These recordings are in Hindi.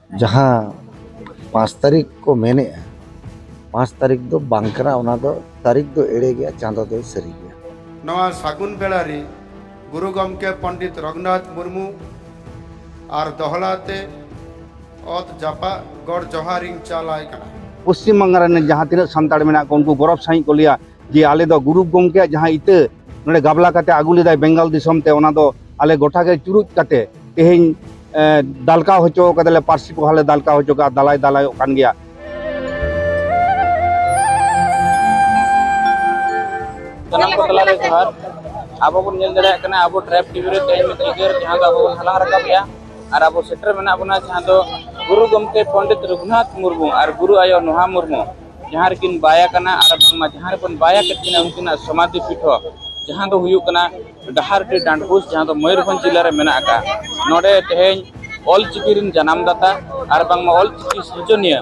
जहाँ 5 तारीख को मेने 5 तारीख दो बांकरा ओना दो तारीख दो एड़े गया चांदो दो सरी गया नवा सागुन बेलारी गुरु गमके पंडित रघुनाथ मुर्मू और दोहलाते ओत जापा गौड़ जोहारिंग चालाय कना पश्चिम बंगाल जहाँ तीन सानताड़ मेना को उनको गौरव साहिं को लिया जे आले दो गुरु गमके जहाँ इते नोडे गाबला काते आगु लेदाय बेंगल दिसम ते ओना दो आले गोटा के चुरुज काते तेहें दालका होचो कदले पार्सी को हाले दालका होचो का दालाय दालाय कान गया सनम को तलारे जोहार आबो को नेल दड़े कना आबो ट्रैप टीवी रे तेज मित्र जहां आबो हलांग रकाब या और आबो सेटर मेना बना जहां दो गुरु गमके पंडित रघुनाथ मुर्मू और गुरु आयो नोहा मुर्मू जहां किन बाया कना और बंगमा जहां पन बाया कतिना उनकिना समाधि पीठो जहां दो हुयु कना डहारटी डांडबुस जहां दो मयूरभंज जिला रे मेना का नोडे तेहें ऑल चिकी रिन जनाम दाता और बंगमा ऑल चिकी सृजनिया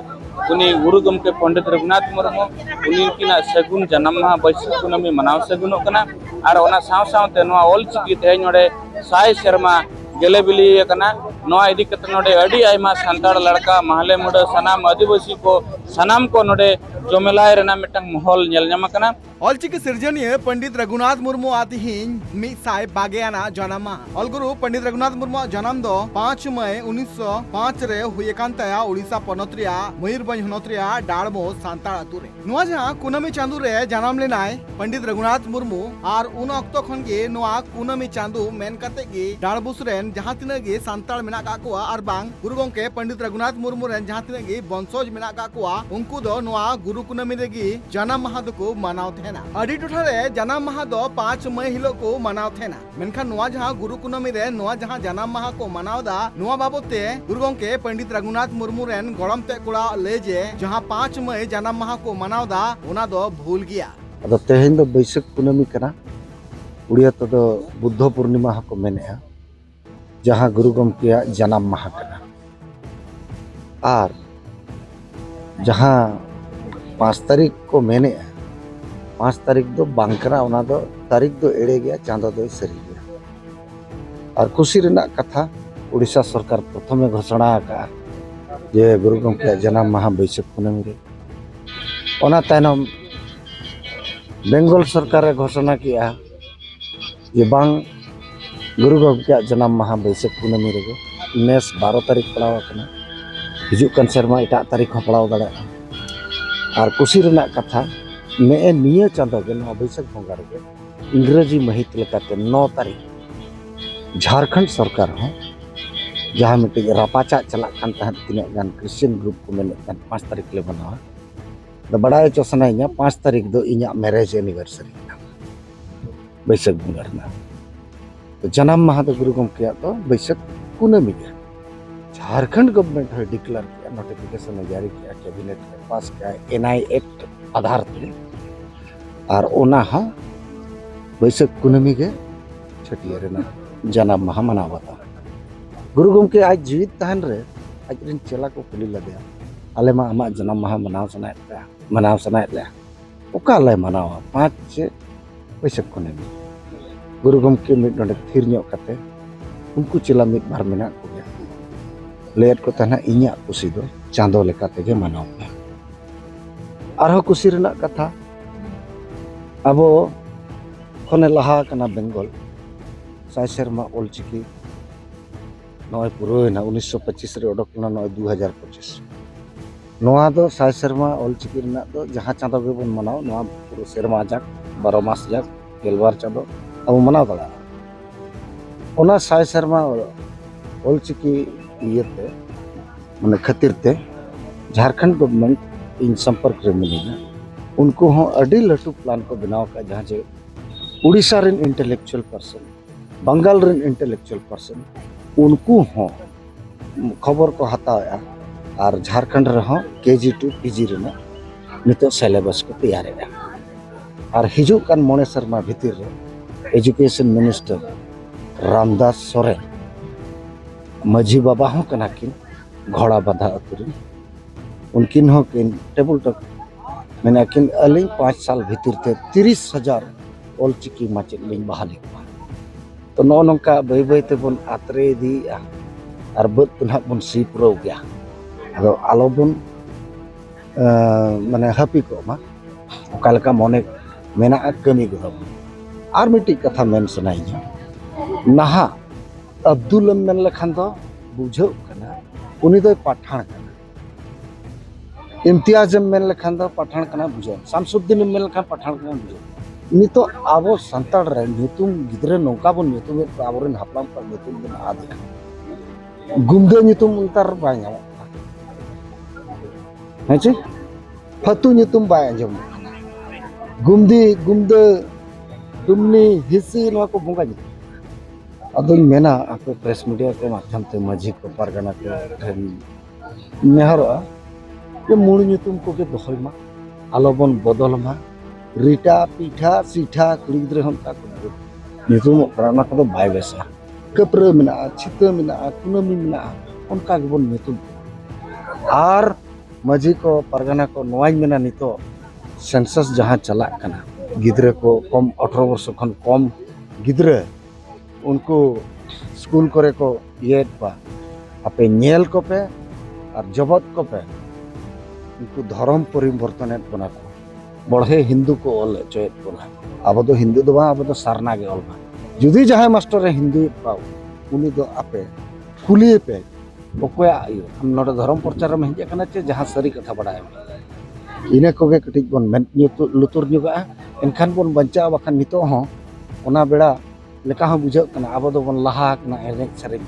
उनी गुरु गमके पंडित रघुनाथ मुर्मू उनी किना सगुन जन्म माह बैसाख कुनामी मनाव सगुनों कना और ओना साव सावते नोआ ऑल चिकी तेहें नोडे साय शर्मा गेले बिली कना नोआ इदी कते नोडे अडी आयमा सांताड़ लड़का महले मुडा सनाम आदिवासी को सनाम को नोडे जोमेलाय रेना मिटंग महल नेल ᱧᱟᱢ ᱠᱟᱱᱟ ऑलचिकी सिरजनिया पंडित रघुनाथ मुर्मू आतिहिन मिद साय बागेयाना जन्म ऑलगुरु पंडित रघुनाथ मुर्मू जन्म दो 5 मई 1905 रे हुए कान तया ओडिशा पनत रिया मयूरभंज हनत रिया डाड़मो सांताड़ अतु रे नोआ जहां कुनामी चांदू रे जन्म लेनाय पंडित रघुनाथ मुर्मू और उन अक्तो खन गे नोआ कुनामी चांदू मेन कते गे डाड़बुस रेन जहां तिना गे सांताड़ मेना का कोआ और बांग गुरु गमके पंडित रघुनाथ मुर्मू रेन जहां तिना गे वंशज मेना का कोआ उनको दो नोआ गुरु कुनामी रेगी जन्म माह को मनाव थेना अडी टोठा रे जन्म माह दो 5 मई हिलो को मनाव थेना मेनखान नोआ जहां गुरु कुनामी रे नोआ जहां जन्म माह को मनाव दा नोआ बाबते गुरु गमके पंडित रघुनाथ मुर्मू रेन गड़म ते कुड़ा ले जे जहां 5 मई जन्म माह को मनाव दा ओना दो भूल गया अदो तेहें दो बैसाख कुनामी कना उड़िया तो दो बुद्ध पूर्णिमा को मेने जहां गुरु गमके जन्म माह कना और जहां 5 तारीख को मेने 5 तारीख दो बांकरा ओना दो तारीख दो एड़े गया चांदो दो सरी गया और खुशी रेना कथा उड़ीसा सरकार प्रथमे घोषणा का जे गुरु गमके जन्म माह बैसाख कुनामी रे ओना तायनम बेंगल सरकार घोषणा किया ये बांग गुरु गमके जन्म माह बैसाख कुनामी रे नेस 12 तारीख पड़ाव कना हिजु कन सेरमा एटा तारीख पड़ाव दाड़ा और खुशी रेना कथा ने निया चांदो के बैसाख बंगा रे इंग्रेजी महित लेकाते 9 तारीख झारखंड सरकार हो जहाँ मिट्टी रापाचा चला तीन गान क्रिश्चियन ग्रुप को मेन 5 तारीख ले बनावा तो बड़ा चोसना 5 तारीख दो इኛ मैरेज एनिवर्सरी बैसाख बंगा तो जन्म माह गुरु गमके तो बैसाख कुनामी के झारखंड गवर्नमेंट है डिक्लेयर किया नोटिफिकेशन जारी किया कैबिनेट में पास किया एनआई एक्ट आधार पे और ओना हा बैसाख कुनामी के छटिया रेना जन्म माह मनावता गुरु गमके आज जीवित तहन रे आज रिन चेला को कुली लगे आले मा आमा जन्म माह मनाव सनाय ले ओका ले मनावा 5 बैसाख कुनामी गुरु गमके मिड नोडे थिर ᱧᱚᱜ कते उनको चेला मिड बार मेना को लेट को तना इኛ खुशी दो चांदो लेका तेगे मनाव पे आरो खुशी रेना कथा अबो खने लहा कना बेंगल साय शर्मा ऑल चिकी नय पुरोना 1925 रे ओडकना नय 2025 नोआ दो साय शर्मा ऑल चिकी रेना दो जहां चांदो गे बन मनाव नोआ पुरो शर्मा जाक 12 मास जाक गेलबार चांदो अब मनाव दला ओना साय शर्मा ऑल चिकी इयते माने खातिर ते झारखंड गवर्नमेंट इन संपर्क रे मिलेगा उनको हो अडी लटू प्लान को बनाव का जहां जे उड़ीसा रेन इंटेलेक्चुअल पर्सन बंगाल रेन इंटेलेक्चुअल पर्सन उनको हो खबर को हताया और झारखंड रे हो केजी टू पीजी रे नितो सिलेबस को तैयार है और हिजू कान मोने शर्मा भीतर रे एजुकेशन मिनिस्टर रामदास सोरेन माझी बाबा हो कना किन घोड़ा बाधा अतुरी उनकिन हो किन टेबल टॉक मैंने किन अलिंग 5 साल भीतर थे 30,000 ऑल चिकी माचे लिंग बहाली तो नो नंका बई बई ते बन आतरे दी और बद तुना बन सी पुरो गया ᱟᱫᱚ ᱟᱞᱚᱵᱚᱱ ᱢᱟᱱᱮ ᱦᱟᱹᱯᱤ ᱠᱚᱜ ᱢᱟ ᱚᱠᱟ ᱞᱮᱠᱟ ᱢᱚᱱᱮ ᱢᱮᱱᱟᱜᱼᱟ ᱠᱟᱹᱢᱤ ᱜᱚᱫᱟᱵᱚᱱ ᱟᱨ ᱢᱤᱫᱴᱤᱡ ᱠᱟᱛᱷᱟ ᱢᱮᱱ ᱥᱟᱱᱟᱭᱤᱧᱟ ᱱᱟᱦᱟᱜ ᱟब्दᱩᱞᱮᱢ ᱢᱮᱱ ᱞᱮᱠᱷᱟन ᱫᱚ ᱵᱩᱡᱷᱟᱹᱜ ᱠᱟᱱᱟ उनी दो पठान कना इम्तियाज मेन लेखान दो पठान कना बुझो शामसुद्दीन मेन लेखान पठान कना बुझो नितो आबो संताड़ रे ᱧᱩᱛᱩᱢ गिद्रे नौका बन ᱧᱩᱛᱩᱢ आबोरेन हापलाम पर ᱧᱩᱛᱩम बन आदि गुमदे ᱧᱩᱛᱩम उनतार बाय ᱧᱟᱢᱚᱜ हेचे फतु ᱧᱩᱛᱩम बाय अंजम गुमदी गुमदे दुमनी हिस्सी नवा को बोंगा जी अदुन मेना आपे प्रेस मीडिया के माध्यम से माझी को पारगना के ठेन नेहरआ ये मूल ᱧᱩᱛᱩम को के दोहलमा आलोबन बदलमा रिटा पीठा सीठा कुड़ी गिद्रे हम ता को ᱧᱩᱛᱩम प्राणा को बाय बेसा कप्रे मेना छिते मेना कुनमी मेना उनका गेबन ᱧᱩᱛᱩम आर माझी को पारगना को नवाई मेना नितो सेंसस जहां चला कना गिद्रे को कम 18 वर्ष खन कम गिद्रे उनको स्कूल करे को ये पा आपे नेल को पे और जबत को पे उनको धर्म परिवर्तन बना को बढ़े हिंदू को ऑल चोयत बना अब तो हिंदू दो अब तो सारना के ऑल बा जुदी जहां मास्टर रे हिंदू पाओ उनी दो आपे कुली पे ओकोया हम नोड धर्म प्रचार में हिजे कना चे जहां सरी कथा बडाय इने कोगे कटिक बन मेन लुतुर जुगा एनखान बन बंचा बखान नितो हो ओना बेड़ा लेका हम बुझाव कना अब दो बन लहा कना एने सरे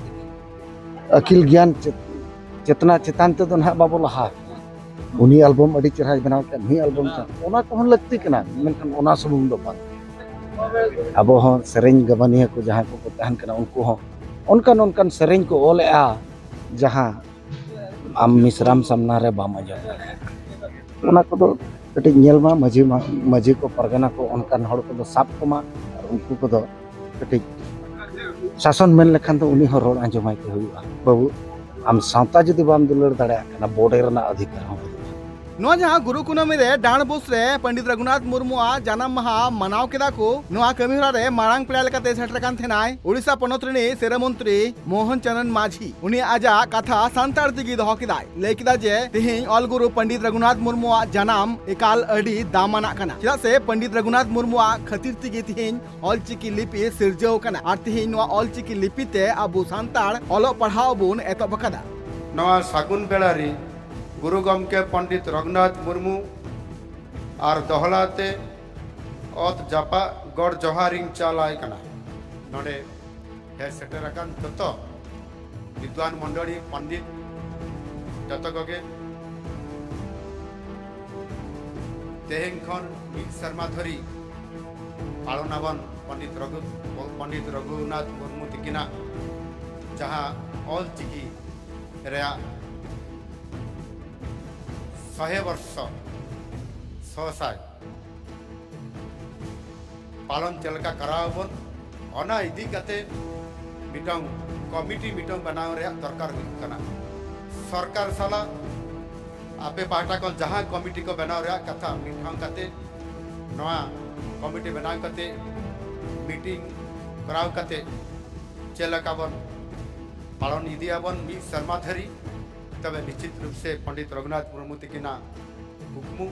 अकिल ज्ञान चेतना चेतन ते दो ना बाबो लहा उनी एल्बम अडी चेहरा बनाव के नी एल्बम ओना को हन लगती कना मेनखान ओना सुमुंग दो बा अब हो सेरेंज गबनिया को जहां को तहन कना उनको हो उनकन उनकन सेरेंज को ओलेआ जहां आम मिश्राम सामना रे बाम अजो ओना को दो कटिक नेल मा माझी को परगना को उनकन हड़ को दो साब को मा उनको को दो कटिक शासन मेन लेखान तो उनी हो रोड आंजमाय के हुआ बाबू आम सावता जदि बाम दुलर दाड़ा कना बॉर्डर ना अधिकार हो नोआ जहां गुरु कुनमी रे डाणबोस रे पंडित रघुनाथ मुर्मू जन्म माहा मनाव केदा को नोआ कमिहरा रे मारांग पेड़ा लेकाते सेटर कान थेनाय ओडिसा पनत रे सेरा मंत्री मोहन चरण माझी उनी आजा कथा सांतार दिगी दहो केदाय लय केदा जे तेहें ऑल गुरु पंडित रघुनाथ मुर्मू जन्म एकाल अडी दामाना कना चेदा से पंडित रघुनाथ मुर्मू खातिर तिगी तेहें ऑल चिकी लिपि सिरजो कना आर तेहें नोआ ऑल चिकी लिपि ते अबु सांतार ऑलो पढ़ाओ बुन एतो बकदा नवा सागुन बेलारी गुरु गमके पंडित रघुनाथ मुर्मू और दहलाते अत जापा गड़ जोहारिंग चालाय कना नोडे हे सेटरकान ततो विद्वान मंडली पंडित जतगगे तेहें खन मिद शर्मा धरी पालनावन पंडित रघुनाथ मुर्मू तिकिना जहां ऑल चिकी रेया 100 वर्ष 100 साल पालन चलका कराबन ओना इदी कते मिटंग कमिटी मिटंग बनाव रे दरकार हुई कना सरकार साला आपे पाटा को जहां कमिटी को बनाव रे कथा मिटंग कते नवा कमिटी बनाव कते मीटिंग कराव कते चलका बन पालन इदी आबन मी शर्मा धरी तब निश्चित रूप से पंडित रघुनाथ मुर्मू तिकिना हुक्मू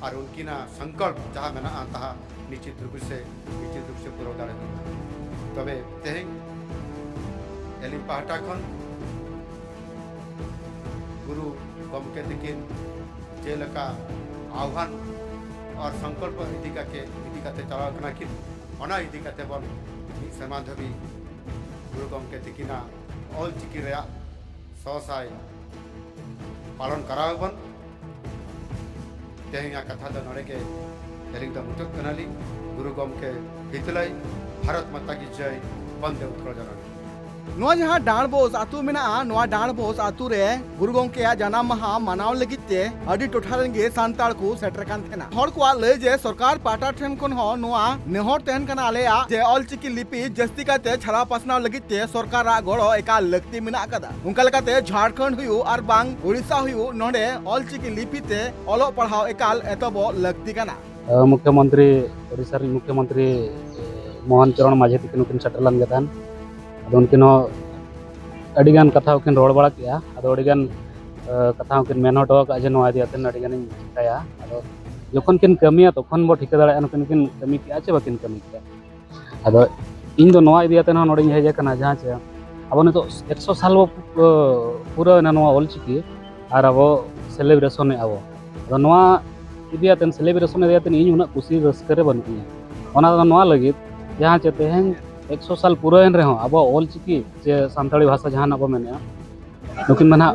और उनकीना संकल्प जहाँ मेना तहा निश्चित रूप से पूरा दाड़े तबे तेहें एली पाहटा खन गुरु गमके तिकिन जेलका आह्वान और संकल्प इदी काते चलाव कना किन ओना इदी काते बन मी शर्मा धबी गुरु गमके तिकिना ऑल चिकी रे 100 साल पालन करावन तेहें कथा दो नड़े के तेरिंग द मुतक कनाली गुरु गमके हितलाई भारत माता की जय वंदे उत्कल जननी नोआ जहां डाणबोस आतु मेना नोआ डाणबोस आतु रे गुरु गमके जन्म माहा मनाव लगिते अडी टोठारन गे सांताल को सेटर कान थेना हर को लय जे सरकार पाटा ठेन कोन हो नोआ नेहर तेहन कना आलेया जे ऑल चिकी लिपि जस्ती काते छड़ा पासनाव लगिते सरकार गड़ो एका लगती मेना कदा उनका लकाते झारखंड हुयु आर बांग ओडिसा हुयु नोडे ऑल चिकी लिपि ते ऑलो पढ़ाओ एकाल एतबो लगती कना मुख्यमंत्री ओडिसा रे मुख्यमंत्री मोहन चरण माझी तिकिन उकिन सेटरलन गदान उनकिन अडिगान कथा उकिन रोड बड़ा किया अडिगान कथा किन मेन हटो का जे नवा दियाते अड़ी गानी चिकाया आदो जखन किन कमिया तखन बो ठिका दाड़ा नुकिन किन कमी के आचे बाकिन कमी के आदो इन दो नवा दियाते न नोडिन हेजे कना जहां चे अब ने तो 100 साल बो पूरा ना नवा ऑलचिकी और अब सेलिब्रेशन अब आदो नवा इदियाते सेलिब्रेशन इदियाते इन उना खुशी रस्करे बनुया ओना दो नवा लगी जहां चे तेहन 100 साल पूरा एन रहो अब ऑलचिकी जे सानताड़ी भाषा जहां अब मेने नुकिन मना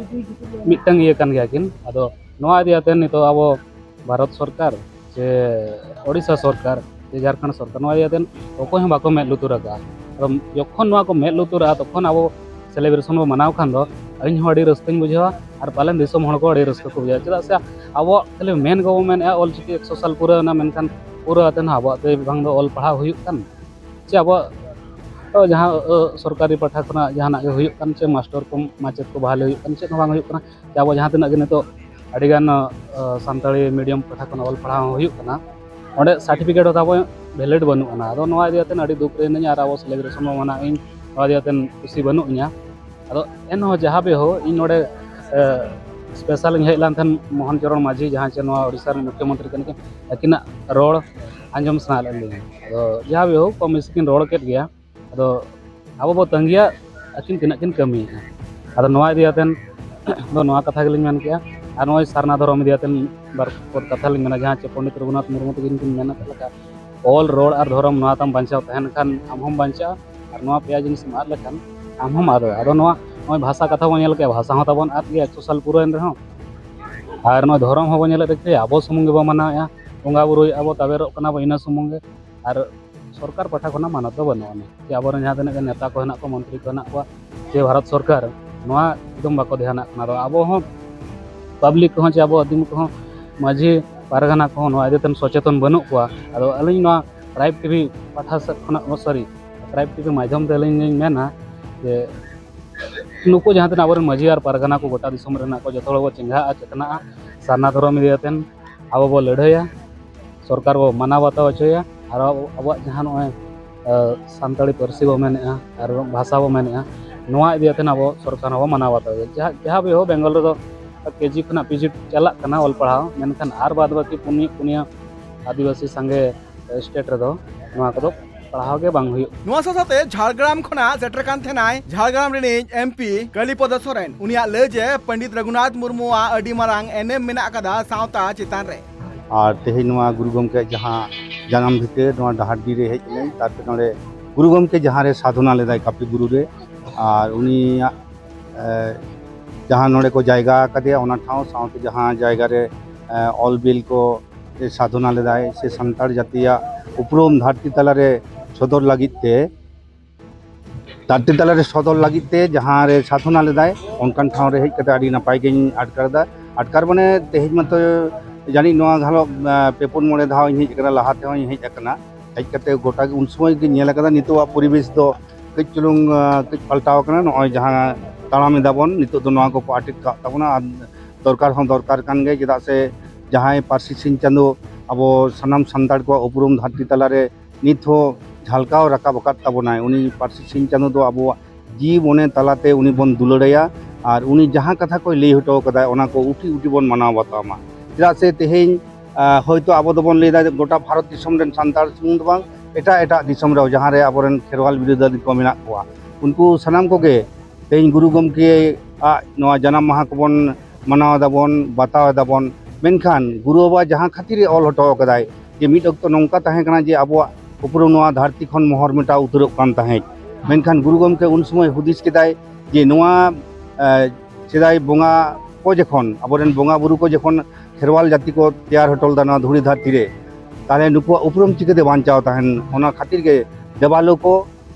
मिटंग ये कान गया किन आदो नवा इदियाते नितो अब भारत सरकार जे ओडिशा सरकार जे झारखंड सरकार नवा इदियाते अकोय बाको मेद लुतुरागा जखन नवा को मेद लुतुरा तखन अब सेलिब्रेशन बो मनाव खान दो इन हड़ी रस्कन बुझावा और पालन दिसम हड़ को हड़ी रस्क को बुझा चदा से अब खाली मेन गवर्नमेंट ऑलचिकी 100 साल पूरा ना मेनखान पूरा आते ना अब बांग दो ऑल पढ़ा हुयुक कान चे अब जहाँ सरकारी पाठा खना जहाँ के हुयुक कान चे मास्टर को माचेत को बहाल हुयुक कान चे बांग हुयुक काना चे अब जहाँ तिना गे नितो अड़ीगान सानताड़ी मीडियम पाठा खना ऑल पढ़ा हुयुक काना ओंडे सर्टिफिकेट अब वैलिड बनुना आदो नवा इदियाते अड़ी दुख रे नई और अब सेलिब्रेशन मना इन नवा इदियाते खुशी बनुया आदो एन हो जहाँ भी हो इन नोडे स्पेशल हेज लान थन मोहन चरण माझी जहाँ चे नवा ओडिशा मुख्यमंत्री कन के अकिना रोड आंजम सना लेन आदो जहाँ भी हो कम इसकिन रोड केट गया आदो अब बो तंगिया अकिन तिना किन कमी आदो नवा इदियाते दो नवा कथा गेलिन मेन के और नय सारना धर्म इदियाते बार कथा लिन मेना जहाँ चे पंडित रघुनाथ मुर्मू तकिन किन मेना लका ऑल रोड और धर्म नवा तम बांचाव तहन खान आम बांचा और नवा पेया जिनिस आद लेखान आम आदो आदो नवा नय भाषा कथा बो नेल के भाषा हो तबन आद गया 100 साल पूरा एन रहो और नय धर्म हो बो नेल रखे अब सुमुंग बो मनाया बंगा बुरु अब ताबेरो कना बो इना सुमुंग और सरकार पाठा खना मानत दो बनुआ जे अब जहाँ तने नेता को हेना को मंत्री को हेना को जे भारत सरकार नवा एकदम बाको ध्यान ना दो अब हो पब्लिक को चे अब आदिम को माझी पारगाना को नवा इदितन सचेतन बनु को आदो अलिन नवा ट्राइब टीवी पाठा से खना सॉरी ट्राइब टीवी माध्यम ते अलिन मेना जे नुको जहाँ तने आबरन माझी और पारगाना को गोटा दिसम रेना को जतोड़ बो चिंगा चेतना सारना धर्म इदियातेन अब बो लड़ाया सरकार बो माना बाताव होचया और अब जहाँ नय सानताड़ी पार्सी बो मेनेआ और भाषा बो मेनेआ नवा इदियातेन अब सरकार बो माना बाताव जहाँ भी हो बेंगल रे दो केजी खना पीजी चला कना ऑल पढ़ाओ मेनखान आर बाद बाकी पुनिया आदिवासी संगे स्टेट रे दो नवा को पढ़ाओ के बांग हुई नुआ साथे झारग्राम खना सेटर कान थेनाय झारग्राम रे एमपी कलीपद सोरेन उनिया ले जे पंडित रघुनाथ मुर्मू अडी मारांग एनएम मेना कदा सावता चितान रे और तेहे नवा गुरु गमके जहाँ जन्म भिते नवा डहाडी रे हेज नै तारपे नोडे गुरु गमके जहाँ रे साधना लेदाय कापी गुरु रे और उनिया जहाँ नोडे को जायगा कदे ओना ठाव सावते जहाँ जायगा रे ऑल बिल को साधना लेदाय से संताड़ जातिया उपरोम धरती तला रे सदर लगिते धरती तला रे सदर लगिते जहाँ रे साधना लेदाय ओनकान ठाव रे हेज कते आडी नापाय गेन आटकारदा आटकार बने तेज मत जानी नवा घालो पेपुन मोड़े धाव इन हेज करा लहाते हो हेज अकना हेज कते गोटा उन समय के नेल कदा नितो परिवेश दो कई चुलुंग कई पलटाव कना नय जहाँ ताड़ाम दाबन नितो दो नवा को पार्टी का तबना दरकार हो दरकार कान गे चदा से जहाँ पार्सी सिंह चांदो अब सानाम सानताड़ को उपरुम धरती तला रे नित हो झलकाव राकाब अकाद ताबोनाय उनी पार्सी सिंह चांदो दो अब जीव ओने तलाते उनी बन दुलड़ाया और उनी जहाँ कथा को लई हटो कदा ओना को उठी उठी बन मानाव बातामा चदा से तेहेन होयतो अब दबन लेदा गोटा भारत दिसम रेन सानताड़ सुमुंग दो बांग एटा एटा दिसम रे जहाँ रे आबोरेन खेरवाल बिरोधी को मेना कोआ उनको सानाम को गे तेज गुरु गमके नवा जन्म माहा को बन मनाव दाबन बाताव दाबन मेनखान गुरु बाबा जहाँ खातिर ऑल हटो कदाय जे मिड अक्तो नौका ताहें कना जे आबो उपरुम नवा धरती खन मोहर मेटा उतरक कान ताहें मेनखान गुरु गमके उन समय हुदिस केदाय जे नवा सेदाय बोंगा को जखन आबोरेन बोंगा बुरु को जखन खेरवाल जाति को तैयार हटल दा नवा धुड़ी धरती रे ताले नुको उपरुम चिकेते बांचाव ताहेन ओना खातिर के देवालो को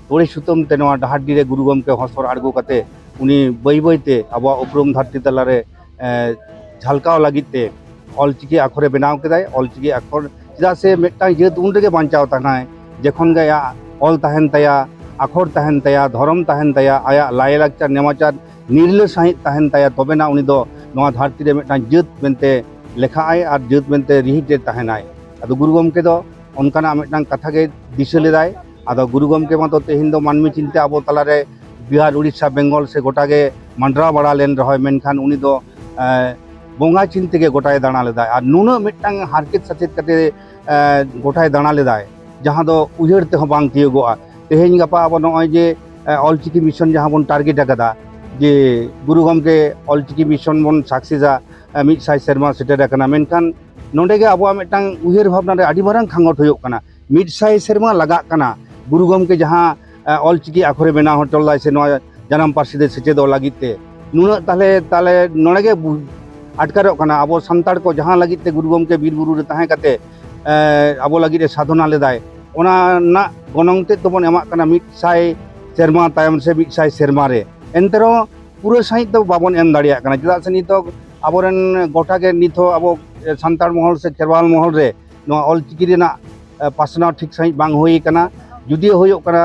तोड़े सुतम ते नवा डहाडी रे गुरु गमके हसर आड़गो कते उनी बई बईते अब उपरुम धरती तला रे झलकाव लगिते ऑलचिकी अक्षरे बनाव केदाय ऑलचिकी अक्षर चदा से मेटा जेत उन रेगे बांचाव तानाय जखन गे ऑल ताहेन तया अक्षर ताहेन तया धर्म ताहेन तया आया लाय लाकचार नेमाचार निर्ले सहित ताहेन तया तबेना उनी दो नवा धरती रे मेटा जेत मेनते लेखाय और जेत मेनते रिहिते ताहेनाय आदो गुरु गमके दो ओनकाना मेटा कथा गे दिशा लेदाय आदो गुरु गमके मा तो तेहिन दो मानमी चिंता अब तलारे बिहार उड़ीसा बेंगल से गोटागे मंडरा बड़ा लेन रहा मेनखान उनी दो बोंगा चिन तेगे गोटाय दाना लेदाय और नुना मिटटांग हारकेत सचेत कते गोटाय दाना लेदाय जहाँ दो उजड़ ते हो बांग तियोगोआ तेहेन गापा अब नय जे ऑलचिकी मिशन जहाँ बन टारगेट अकदा जे गुरु गमके ऑलचिकी मिशन बन सक्सेसा मिट साइ सेरमा सेटेर कना मेनखान नोंडे गे अब मिटटांग उयहर भावना रे आदि मारांग खांगट होयोग कना मिट साइ सेरमा लगाग कना गुरु गमके जहाँ ऑलचिकी आखरे बेना हटलदाय से नय जानाम पार्सी दे सेचेदो लागिते नुना ताले ताले नोंडे गे आटकारोग कना अब सान्ताड़ को जहाँ लागिते गुरु गमके बीर बुरु रे ताहें कते अब लागिते साधना लेदाय ओना ना गनंग ते तबन एमाग कना मिट साइ सेरमा तायम से मिट साइ सेरमा रे एंतरो पूरा सहित तो बाबन एम दाड़िया कना चेदा से नितो आबोरेन गोटा के नितो अब सान्ताड़ महल से खेरवाल महल रे नो ऑलचिकी रेना पासना ठीक सहित बांग होई कना जुदी होयो कना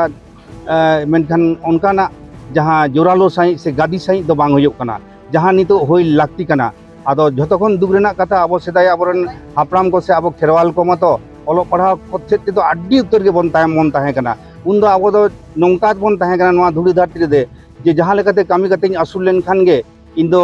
मेनखान उनकाना जहाँ जोरालो सहित से गादी सहित तो बांग होयो कना जहाँ नितो होई लागती कना आदो जतखन दुख रेना कथा अब सेदाय आबोरेन हापराम को से अब खेरवाल को मतो ओलो पढ़ा पद्धति तो आडी उत्तर के बन तायम बन ताहे कना उन दो अब दो नोंका बन ताहे कना नोआ धुड़ी धरती रे जे जहाँ लेकाते कामी काते आसुल लेनखान गे इन दो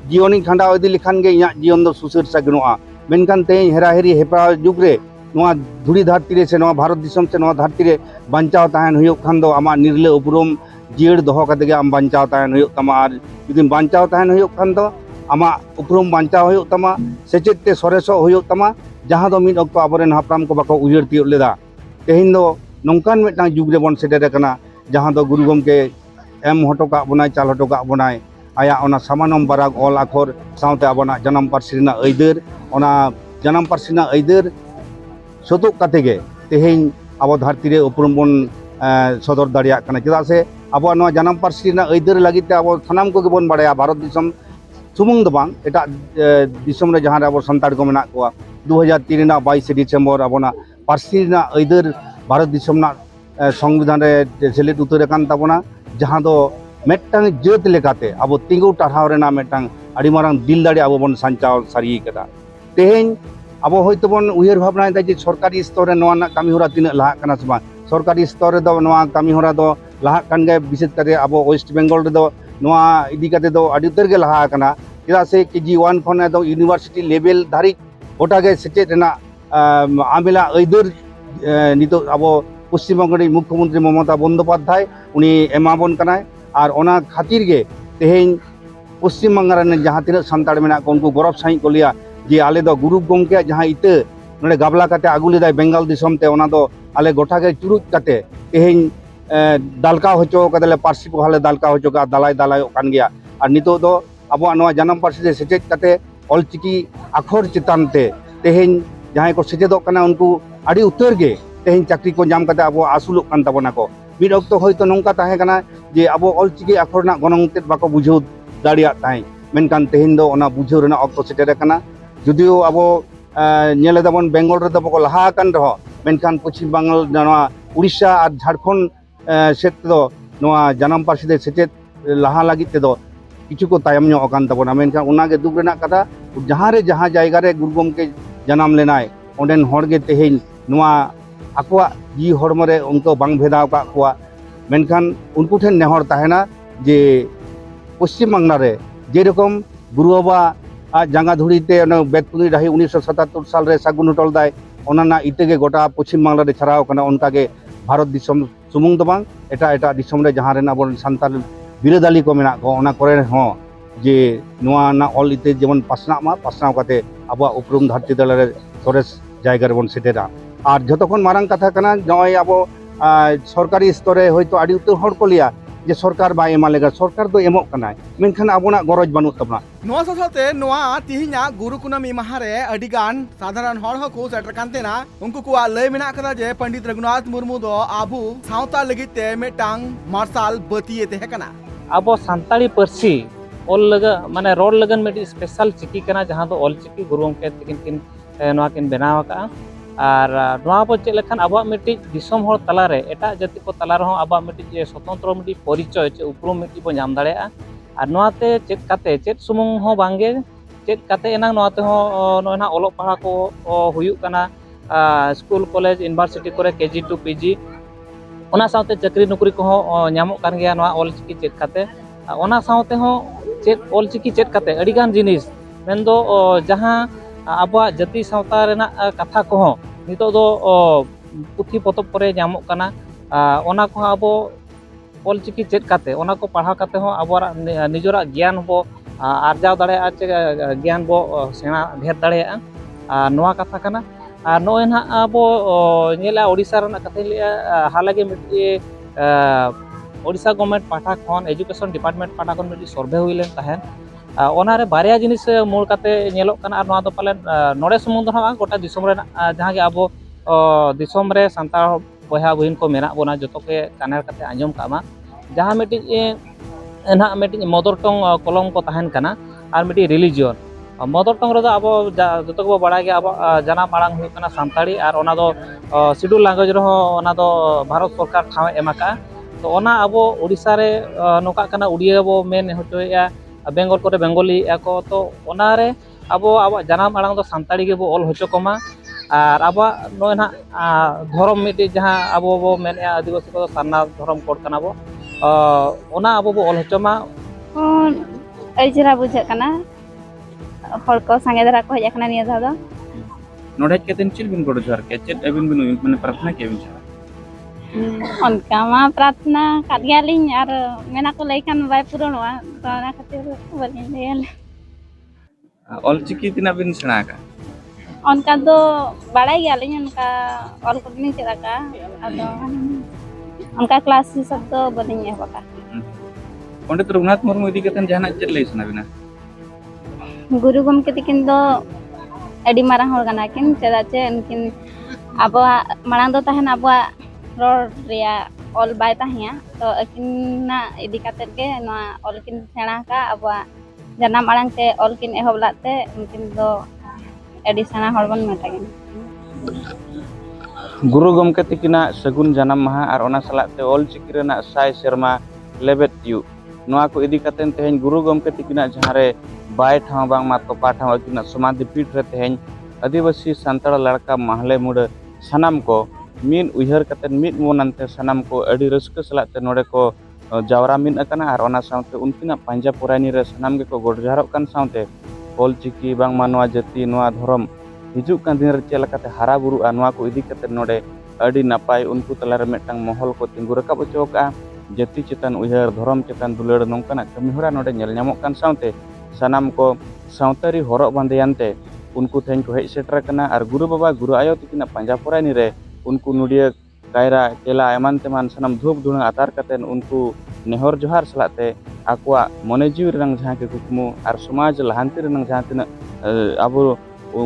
जीवनी खांडाव इदी लेखान गे इया जीवन दो सुसर सागनोआ मेनखान ते हेराहेरी हेपा जुग रे नोआ धुड़ी धरती रे से नोआ भारत दिसम से नोआ धरती रे बांचाव ताहेन हुयो खान दो आमा निर्ले उपरुम जियड़ दोहो काते गे आम बांचाव ताहेन हुयो तमा आर जुदि बांचाव ताहेन हुयो खान दो आमा उपरुम बांचाव हुयो तमा सेचेत ते सरेसो हुयो तमा जहाँ दो मिद अक्तो आबोरेन हापराम को बाको उयहर तियो लेदा तेहिन दो नोंकान मिदटां जुग रे बन सेटेर कना जहाँ दो गुरु गमके एम हटो का बनाय चाल हटो का बनाय आया ओना सामानम बाराग ऑल आखर साउते आबोना जन्म पार्सी रेना आइदार ओना जन्म पार्सी रेना आइदार सतुक काते गे तेहिन आबो धरती रे उपरुम बन सदर दाड़िया कना चेदा से आबो नोआ जन्म पार्सी रेना आइदार लागित ते आबो सानाम को गेबन बाड़ाया भारत दिसम सुमुंग दो बांग एटा दिसम रे जहाँ रे आबो सान्ताड़ को मेना कोआ 2003 रेना 22 डिसेम्बर आबोना पार्सी रेना आइदार भारत दिसम ना संविधान रे सेलेद उतार कान ताबोना जहाँ दो मेटटांग जेत लेकाते अब तिंगु टाढ़ाव रेना मेटटांग आड़ी मारांग दिल दाड़े अब बन सांचाव सारी कदा तेहेन अब होयतो बन उयहर भावना दा जे सरकारी स्तर रे नोआ ना कामी होरा तिना लाहा कना से बा सरकारी स्तर रे दो नोआ कामी होरा दो लाहा कान गे विशेष करे अब वेस्ट बेंगल रे दो नोआ इदी काते दो आड़ी उतर गे लाहा कना चेदा से केजी 1 खन दो यूनिवर्सिटी लेवल धारी गोटा गे सेचेद रेना आमेला आइदार नितो अब पश्चिम बंग मुख्यमंत्री ममता बंदोपाध्याय उनी एमाबन कनाय और ओना खातिर गे तेहेन पश्चिम बंग रे जहाँ तीन सान्ताड़ मेना को उनको गौरव सही को लिया जे आले दो गुरु गमके जहाँ इते नोडे गाबला काते आगु लेदाय बेंगल दिसम ते ओना दो आले गोटा गे चुरुज काते तेहेन दालका होचो कदले पार्सी को हाले दालका होचो का दालाय दालाय कान गया और नितो दो अब नोआ जन्म पार्सी दे सेचेद काते ऑलचिकी आखर चितान ते तेहेन जहाँ को सेचेदो कना उनको आड़ी उतर गे तेहेन चाकरी को जाम काते अब आसुलोग कान ताबोना को मिद अक्तो होयतो नोंका ताहे कना जे अब ऑलचिकी आखर ना गनंग ते बाको बुझाव दाड़िया ताहे मेनकान तेहेन दो ओना बुझाव रेना अक्तो सेटेर कना जुदिओ अब नेले दाबन बेंगल रे दो बाको लाहा कान रहो मेनकान पश्चिम बंगाल नोआ उड़ीसा और झारखंड सेट दो नोआ जन्म पार्सी दे सेचेद लाहा लागित ते दो किछु को तायम ᱧᱚᱜ ᱟᱠᱟᱱ ᱛᱟᱵᱚᱱᱟ ᱢᱮᱱᱠᱷᱟन ᱚᱱᱟᱜᱮ ᱫᱩᱠ ᱨᱮᱱᱟᱜ ᱠᱟᱛᱷᱟ ᱡᱟᱦᱟᱸ ᱡᱟᱭᱜᱟ ᱨᱮ ᱜᱩᱨᱩ ᱜᱚᱢᱠᱮ ᱡᱟᱱᱟᱢ ᱞᱮᱱᱟᱭ ᱚᱸᱰᱮᱱ ᱦᱚᱲᱜᱮ ᱛᱮᱦᱮᱧ ᱱᱚᱣᱟ ᱟᱠᱚᱣᱟᱜ ᱡᱤᱣᱤ ᱦᱚᱲᱢᱚ ᱨᱮ उनको ᱵᱟᱝ ᱵᱷᱮᱫᱟᱣ ᱟᱠᱟᱫ ᱠᱚᱣᱟ ᱢᱮᱱᱠᱷᱟन उनको ठेन नेहर ताहेना जे पश्चिम बांगला रे जेरकम गुरु बाबा जांगा धुड़ीते बेतपुनी डाही 1977 साल रे सागुन हटल दाय ओनाना इतेगे गोटा पश्चिम बांगला रे छाड़ाव कना उनकागे भारत दिसम सुमुंग दो बांग एटा एटा दिसम रे जहाँ रेना बोल सान्ताल बिरादाली को मेना को ओना करे हो जे नोआ ना ऑल इते जेमन पासना मा पासनाव काते आबा उपरुम धरती दल रे सरेस जायगा रे बन सेटेरा और जतखन मारांग कथा कना नय अब सरकारी स्तरे होयतो आड़ी उतर हर को लिया जे सरकार बाय एमा लेगा सरकार दो एमोग कनाय मेनखान आबोना गरज बानु तबना नोआ साथे नोआ तिहिना गुरु कुनामी माहा रे अडिगान साधारण हर हको सेटर कानतेना उनको को लय मेना कदा जे पंडित रघुनाथ मुर्मू दो आबू सावता लगिते मेटांग मार्शल बतिये ते कना अब सान्ताड़ी पार्सी ऑल लगा माने रोड लगन में स्पेशल चिकी कना जहाँ दो ऑल चिकी गुरु के किन नोआ किन बनाव का और नोआ बो चेक लेखान अब मिट्टी दिसम हर तला रे एटा जाति को तला रहो अब मिट्टी स्वतंत्र मिट्टी परिचय चे उपरुम मिट्टी बो नाम दाड़ेया और नोआते चेक काते चेक सुमुंग हो बांगे चेक काते एना नोआते हो नोना ओलो पढ़ा को हुयुग कना स्कूल कॉलेज यूनिवर्सिटी करे केजी टू पीजी ओना साथे चाकरी नौकरी को ᱧᱟᱢᱚᱜ ᱠᱟᱱ ᱜᱮᱭᱟ ᱱᱚᱣᱟ ᱚᱞᱪᱤᱠᱤ ᱪᱮᱫ ᱠᱟᱛᱮ ᱚᱱᱟ ᱥᱟᱶᱛᱮ ᱦᱚᱸ ᱪᱮᱫ ᱚᱞᱪᱤᱠᱤ ᱪᱮᱫ ᱠᱟᱛᱮ ᱟᱹᱰᱤᱜᱟन ᱡᱤᱱᱤᱥ ᱢᱮᱱᱫᱚ ᱡᱟᱦᱟᱸ ᱟᱵᱚᱣᱟᱜ ᱡᱟᱹᱛᱤ ᱥᱟᱶᱛᱟ ᱨᱮᱱᱟᱜ ᱠᱟᱛᱷᱟ ᱠᱚᱦᱚᱸ ᱱᱤᱛᱚᱜ ᱫᱚ ᱯᱩᱛᱷᱤ ᱯᱚᱛᱚᱵ ᱠᱚᱨᱮ ᱧᱟᱢᱚᱜ ᱠᱟᱱᱟ ᱚᱱᱟ ᱠᱚᱦᱚᱸ ᱟᱵᱚ ᱚᱞᱪᱤᱠᱤ ᱪᱮᱫ ᱠᱟᱛᱮ ᱚᱱᱟ ᱠᱚ ᱯᱟᱲᱦᱟᱣ ᱠᱟᱛᱮ ᱦᱚᱸ ᱟᱵᱚᱣᱟᱜ ᱱᱤᱡᱮᱨᱟᱜ ᱜᱮᱭᱟᱱ ᱵᱚ ᱟᱨᱡᱟᱣ ᱫᱟᱲᱮᱭᱟᱜᱼᱟ ᱪᱮ ᱜᱮᱭᱟᱱ ᱵᱚ ᱥᱮᱬᱟ ᱰᱷᱮᱨ ᱫᱟᱲᱮᱭᱟᱜᱼᱟ ᱱᱚᱣᱟ ᱠᱟᱛᱷᱟ ᱠᱟᱱᱟ ᱟᱨ ᱱᱚᱜᱼᱚᱭ ᱱᱟᱦᱟᱜ ᱟᱵᱚ ᱧᱮᱞᱟ ᱳᱰᱤᱥᱟ ᱨᱮᱱᱟᱜ ᱠᱟᱛᱷᱟᱧ ᱞᱟᱹᱭᱟ ᱦᱟᱞᱟᱜᱮ ᱢᱤᱫᱴᱤᱡ ओडिशा गवर्नमेंट पाठा खन एजुकेशन डिपार्टमेंट पाठा खन मिट्टी सर्वे हुई लेन तहन ओनारे बारिया जिनिस मूल काते नेलोक कना आर नोआ दो पाले नोडे सुमुंग दो ना गोटा दिसोम रे जहां गे आबो दिसोम रे सांताळ बयहा बहिन को मेना बोना जतो के कानेर काते आंजम कामा जहां मिट्टी एना मिट्टी मदर टंग कलम को तहन कना आर मिट्टी रिलीजियन मदर टंग रे दो आबो जतो को बड़ा गे आबो जाना मांग हुई कना सांताड़ी आर ओना दो शेड्यूल लैंग्वेज रे हो ओना दो भारत सरकार ठाव एमाका तो ओना अब ओडिशा रे नोका कना उड़िया बो मेन होचोया बेंगल को बेंगली को तो ओनारे अब जानाम आड़ांग दो सानताड़ी के बो ऑल होचो कमा और अब नोय ना धर्म मिट्टी जहां अब बो मेन आदिवासी को सान्ना धर्म कोड कना बो ओना अब बो ऑल होचोमा अजरा बुझे कना हर को संगे धरा को हजना निया धा दो नोडे केतिन चिल बिन कोड जर के चेत एबिन बिन माने प्रार्थना के बिन उनका मा प्रार्थना काटगालिन और मेना को लइकन बाय पुरोनवा तो ना खातिर बोलिन देल ऑलचिकी तिना बिन सेना का उनका दो बड़ाई गालिन उनका ऑल को नहीं चला का अदो उनका क्लास सब तो बोलिन है बका पंडित रघुनाथ मुर्मू इदी कतन जहाना चेत लई सना बिना गुरु गमके तिकिन दो एडी मारा होर गना किन चदा चे उनकिन अब मांग दो तहन अब रोड रिया ऑल बाय ताहिया तो अकिना इदी काते के ना ऑल किन सेना का अब जन्म आड़ांग ते ऑल किन एहबलाते उनकिन दो एडी सेना हड़बन मेटागिन गुरु गमके तिकिना सगुन जन्म माहा और ओना सलाते ऑलचिकी रेना साय शर्मा लेबेट यू नोआ को इदी काते तेहेन गुरु गमके तिकिना जहारे बाय ठाव बांग मा तोपा ठाव अकिना समाधि पीठ रे तेहेन आदिवासी सांताड़ लड़का महले मुड़ सनाम को मीन उहर कते मीन मोनते सनाम को अड़ी रस्क सलाते नोडे को जावरा मीन अकना और ओना साउते उनकिना पांजा पुरानी रे सनाम के को गोडजारक कान साउते ऑलचिकी बांग मानवा जाति नोआ धर्म हिजुक कान दिन रे चेलकाते हारा बुरु नोआ को इदी कते नोडे अड़ी नापाय उनको तला रे मेटांग महल को तिंगु रकाब चोका जाति चितान उहर धर्म चितान दुलड़ नोंकाना कमिहोरा नोडे नेल ᱧᱟᱢᱚᱜ कान साउते सनाम को साउतारी हरक बांदेयानते उनको थेन को हेज सेटर कना और गुरु बाबा गुरु आयो तिकिना पांजा पुरानी रे उनको नुडिया कायरा केला एमान तेमान सनम धूप धुना आतार कतेन उनको नेहर जोहार सलाते आकुआ मने जीव रंग जहां के कुकमु और समाज लहांति रंग जहां तिना अब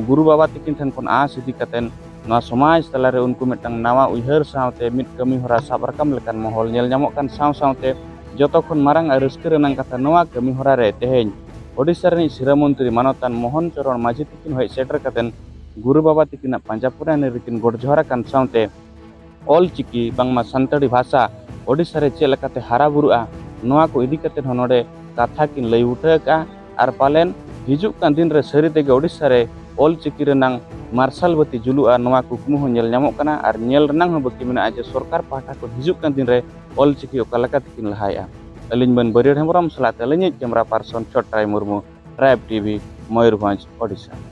गुरु बाबा तिकिन थन कोन आस इदी कतेन ना समाज तलारे उनको मिटंग नावा उहर सावते मिट कमी होरा साब रकम लेकान महल नेल ᱧᱟᱢᱚᱜ कान सावते जतो खन मारांग रस्के रनांग कथा नोवा कमी होरा रे तेहेन ओडिशा रे सिरा मंत्री मानतान मोहन चरण माझी तिकिन होय सेटर कतेन गुरु बाबा तिकिना पांजापुरा ने रिकिन गोड जोहरा कान सावते ऑलचिकी बांगमा सानताड़ी भाषा ओडिशा रे चेलकाते हारा बुरुआ नोआ को इदी कते नोडे कथा किन लई उठा और पालेन हिजुक कान दिन रे सरी तेगे ओडिशा रे ऑलचिकी रेनांग मार्शल बत्ती जुलुआ नोआ कुकमु हो नेल ᱧᱟᱢᱚᱜ कना और नेल रनांग हो बकी मेना जे सरकार पाटा को हिजुक कान दिन रे ऑलचिकी ओकालका तिकिन लहाया अलिन बन बरियर हेमरम सलाते लनि camera person Chhotai Murmu tribe TV Mayurbhanj Odisha.